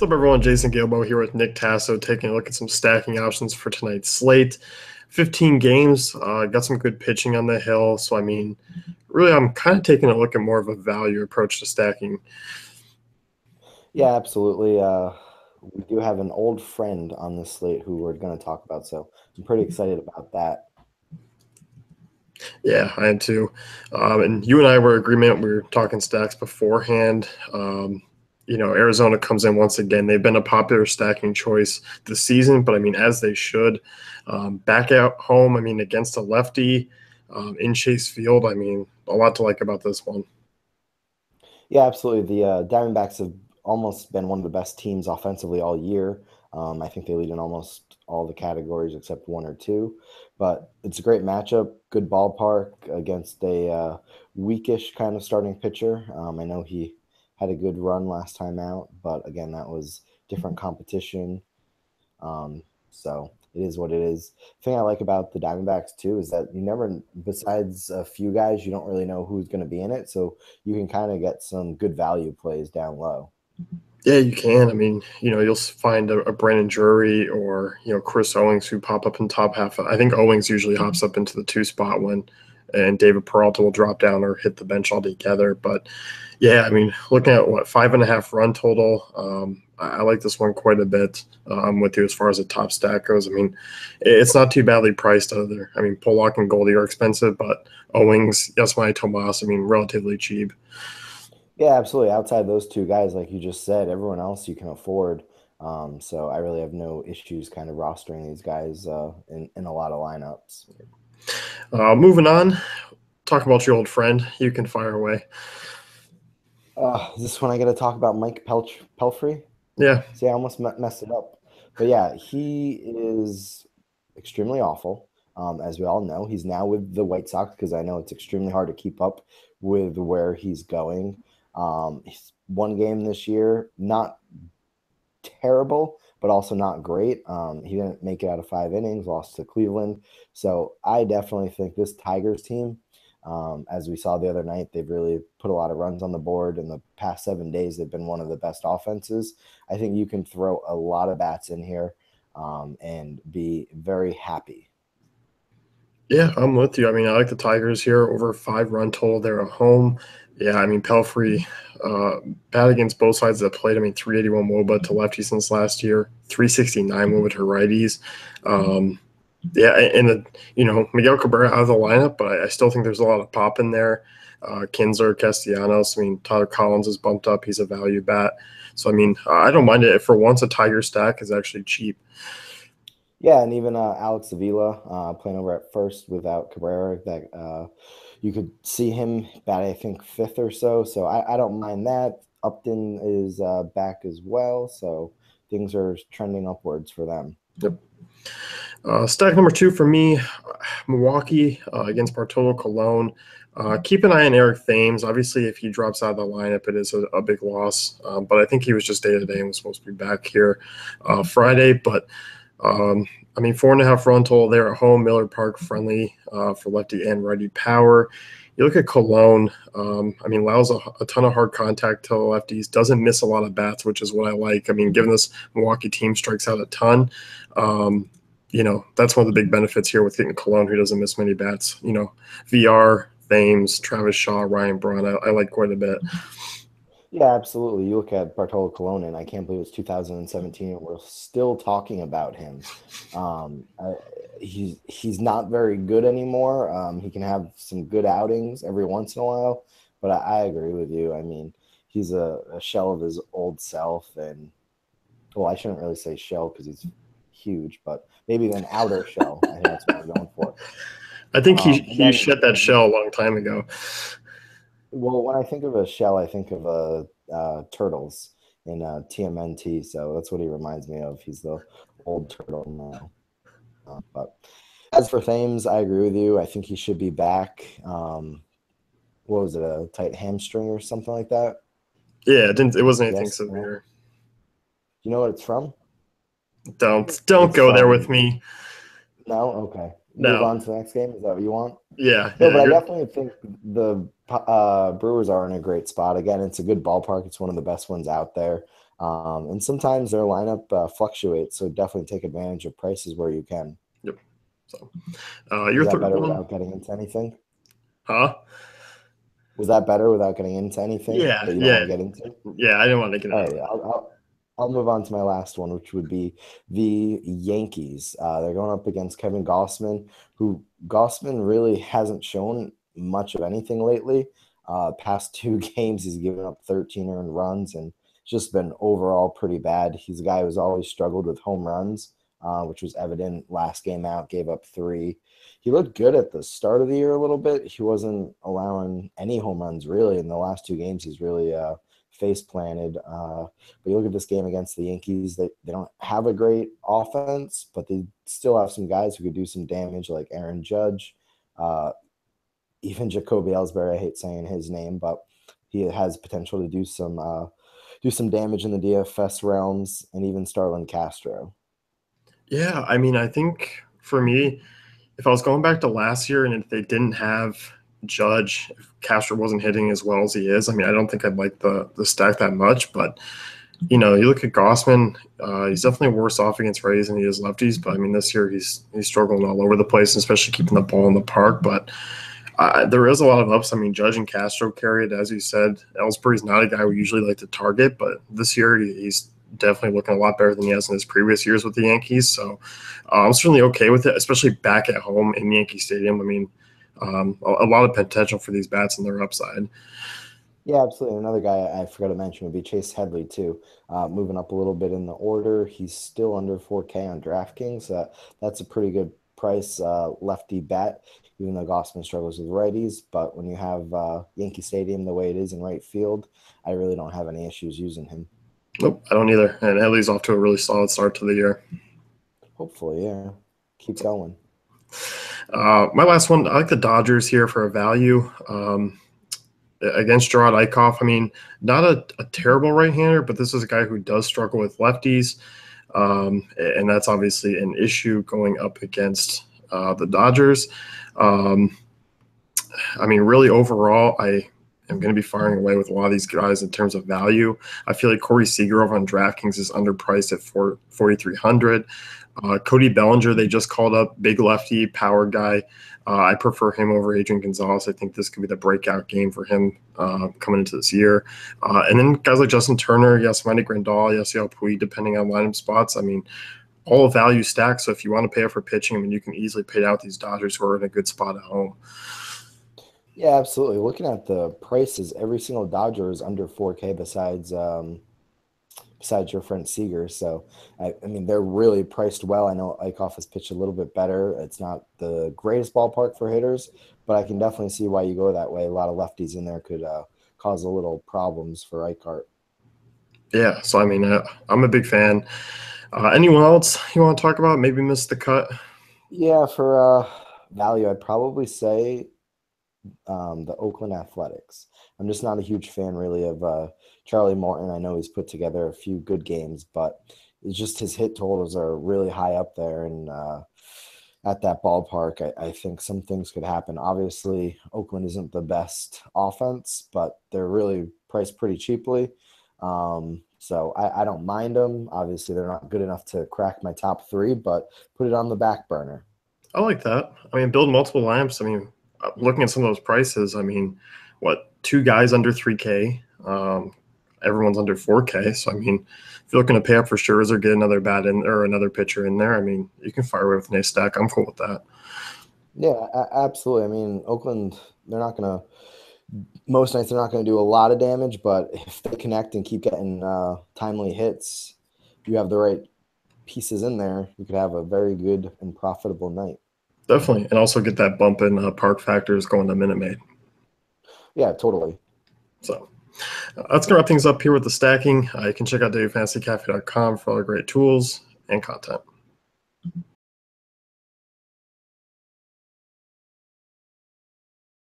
What's up, everyone? Jason Gilbo here with Nick Tasso, taking a look at some stacking options for tonight's slate. 15 games, got some good pitching on the hill. So, really, I'm kind of taking a look at more of a value approach to stacking. Yeah, absolutely. We do have an old friend on this slate who we're going to talk about, so I'm pretty excited about that. Yeah, I am too. And you and I were in agreement. We were talking stacks beforehand. Arizona comes in once again. They've been a popular stacking choice this season, but as they should. Back at home, against a lefty in Chase Field, a lot to like about this one. Yeah, absolutely. The Diamondbacks have almost been one of the best teams offensively all year. I think they lead in almost all the categories except one or two. But it's a great matchup, good ballpark against a weakish kind of starting pitcher. I know he had a good run last time out, but again, that was different competition. So it is what it is. The thing I like about the Diamondbacks too is that you never, besides a few guys, you don't really know who's going to be in it. So you can kind of get some good value plays down low. Yeah, you can. You'll find a Brandon Drury or, Chris Owings who pop up in top half. I think Owings usually hops up into the two spot when, and David Peralta will drop down or hit the bench altogether. But yeah, looking at what, 5.5 run total. I like this one quite a bit. I'm with you as far as the top stack goes. It's not too badly priced either. Pollock and Goldie are expensive, but Owings, Yasmani Tomas, relatively cheap. Yeah, absolutely. Outside those two guys, like you just said, everyone else you can afford. So I really have no issues kind of rostering these guys in a lot of lineups. Moving on, talk about your old friend. You can fire away. Is this when I get to talk about Mike Pelfrey? Yeah. See, I almost messed it up. But yeah, he is extremely awful. As we all know, he's now with the White Sox because I know it's extremely hard to keep up with where he's going. He's one game this year, not terrible, but also not great. He didn't make it out of 5 innings, lost to Cleveland. So I definitely think this Tigers team, as we saw the other night, they've really put a lot of runs on the board. In the past 7 days, they've been one of the best offenses. I think you can throw a lot of bats in here and be very happy. Yeah, I'm with you. I like the Tigers here over 5 run total. They're at home. Yeah, Pelfrey, bad against both sides of the plate. 381 WOBA to lefties since last year, 369 WOBA to righties. Yeah, and Miguel Cabrera out of the lineup, but I still think there's a lot of pop in there. Kinsler, Castellanos. Tyler Collins is bumped up. He's a value bat. So I don't mind it. For once, a Tiger stack is actually cheap. Yeah, and even Alex Avila playing over at first without Cabrera, that you could see him bat, I think, fifth or so. So I don't mind that. Upton is back as well, so things are trending upwards for them. Yep. Stack number 2 for me, Milwaukee against Bartolo Colon. Keep an eye on Eric Thames. Obviously, if he drops out of the lineup, it is a big loss. But I think he was just day-to-day and was supposed to be back here Friday. But 4.5 run total there at home. Miller Park friendly for lefty and righty power. You look at Cologne. Allows a ton of hard contact to the lefties. Doesn't miss a lot of bats, which is what I like. Given this Milwaukee team strikes out a ton, that's one of the big benefits here with getting Cologne, who doesn't miss many bats. VR, Thames, Travis Shaw, Ryan Braun, I like quite a bit. Yeah, absolutely. You look at Bartolo Colon, and I can't believe it's 2017, and we're still talking about him. Um, I, he's not very good anymore. He can have some good outings every once in a while, but I agree with you. He's a shell of his old self, and well, I shouldn't really say shell because he's huge, but maybe an outer shell. I think that's what we're going for. I think And he then, shed that shell a long time ago. well, when I think of a shell, I think of turtles in TMNT. So that's what he reminds me of. He's the old turtle now. But as for Thames, I agree with you. I think he should be back. What was it, a tight hamstring or something like that? Yeah, it wasn't anything Yes. No. severe. Do you know what it's from? Don't It's go there with from. me. No? Okay. Move No. on to the next game. Is that what you want? No, Yeah, but I you're definitely think the Brewers are in a great spot. Again, it's a good ballpark. It's one of the best ones out there. And sometimes their lineup fluctuates, so definitely take advantage of prices where you can. Yep. So Was your that third better one, without getting into anything? huh? Was that better without getting into anything Yeah, that you don't want yeah, to get into? yeah. I didn't want to get All into right, I'll move on to my last one, which would be the Yankees. They're going up against Kevin Gossman, who Gossman really hasn't shown much of anything lately. Past two games, he's given up 13 earned runs and just been overall pretty bad. He's a guy who's always struggled with home runs, which was evident last game out, gave up three. He looked good at the start of the year a little bit. He wasn't allowing any home runs really. In the last two games, he's really face planted. But you look at this game against the Yankees, they don't have a great offense, but they still have some guys who could do some damage, like Aaron Judge, uh, even Jacoby Ellsbury. I hate saying his name, but he has potential to do some damage in the DFS realms, and even Starlin Castro. Yeah, I mean, I think for me, if I was going back to last year and if they didn't have Judge, if Castro wasn't hitting as well as he is, I mean, I don't think I'd like the stack that much. But you look at Gossman, he's definitely worse off against righties than he is lefties. But I mean, this year he's struggling all over the place, especially keeping the ball in the park. But there is a lot of ups. I mean, Judge and Castro carry it, as you said. Ellsbury's not a guy we usually like to target, but this year he's definitely looking a lot better than he has in his previous years with the Yankees. So I'm certainly okay with it, especially back at home in Yankee Stadium. I mean, a lot of potential for these bats and their upside. Yeah, absolutely. Another guy I forgot to mention would be Chase Headley too. Moving up a little bit in the order, he's still under 4K on DraftKings. That's a pretty good price, lefty bat, even though Gossman struggles with righties. But when you have Yankee Stadium the way it is in right field, I really don't have any issues using him. Nope, I don't either. And Headley's off to a really solid start to the year. Hopefully, yeah. Keep going. My last one, I like the Dodgers here for a value. Against Gerard Eichhoff. I mean, not a terrible right-hander, but this is a guy who does struggle with lefties, and that's obviously an issue going up against the Dodgers. Um, I mean, really overall, I am going to be firing away with a lot of these guys in terms of value. I feel like Corey Seager over on DraftKings is underpriced at 4,300. Cody Bellinger, they just called up, big lefty, power guy. I prefer him over Adrian Gonzalez. I think this could be the breakout game for him coming into this year. And then guys like Justin Turner, Yasmani Grandal, Yasiel Puig, depending on lineup spots. I mean, all value stacks. So if you want to pay up for pitching, I mean, you can easily pay out these Dodgers who are in a good spot at home. Yeah, absolutely. Looking at the prices, every single Dodger is under 4K besides your friend Seager. So, I mean, they're really priced well. I know Eichhoff has pitched a little bit better. It's not the greatest ballpark for hitters, but I can definitely see why you go that way. A lot of lefties in there could cause a little problems for Eichart. Yeah, so I mean, I'm a big fan. Anyone else you want to talk about? Maybe miss the cut? Yeah, for value, I'd probably say the Oakland Athletics. I'm just not a huge fan really of Charlie Morton. I know he's put together a few good games, but it's just his hit totals are really high up there. And at that ballpark, I think some things could happen. Obviously, Oakland isn't the best offense, but they're really priced pretty cheaply. So I don't mind them. Obviously, they're not good enough to crack my top three, but put it on the back burner. I like that. I mean, build multiple lamps. I mean, looking at some of those prices, I mean, what, two guys under 3K? Everyone's under 4K. So, I mean, if you're looking to pay up for Scherzer, get another bat in or another pitcher in there, I mean, you can fire away with an ace stack. I'm cool with that. Yeah, absolutely. I mean, Oakland, they're not going to most nights they're not going to do a lot of damage, but if they connect and keep getting timely hits, you have the right pieces in there, you could have a very good and profitable night. Definitely. And also get that bump in park factors going to Minute Maid. Yeah, totally. So that's going to wrap things up here with the stacking. You can check out dailyfantasycafe.com for all the great tools and content.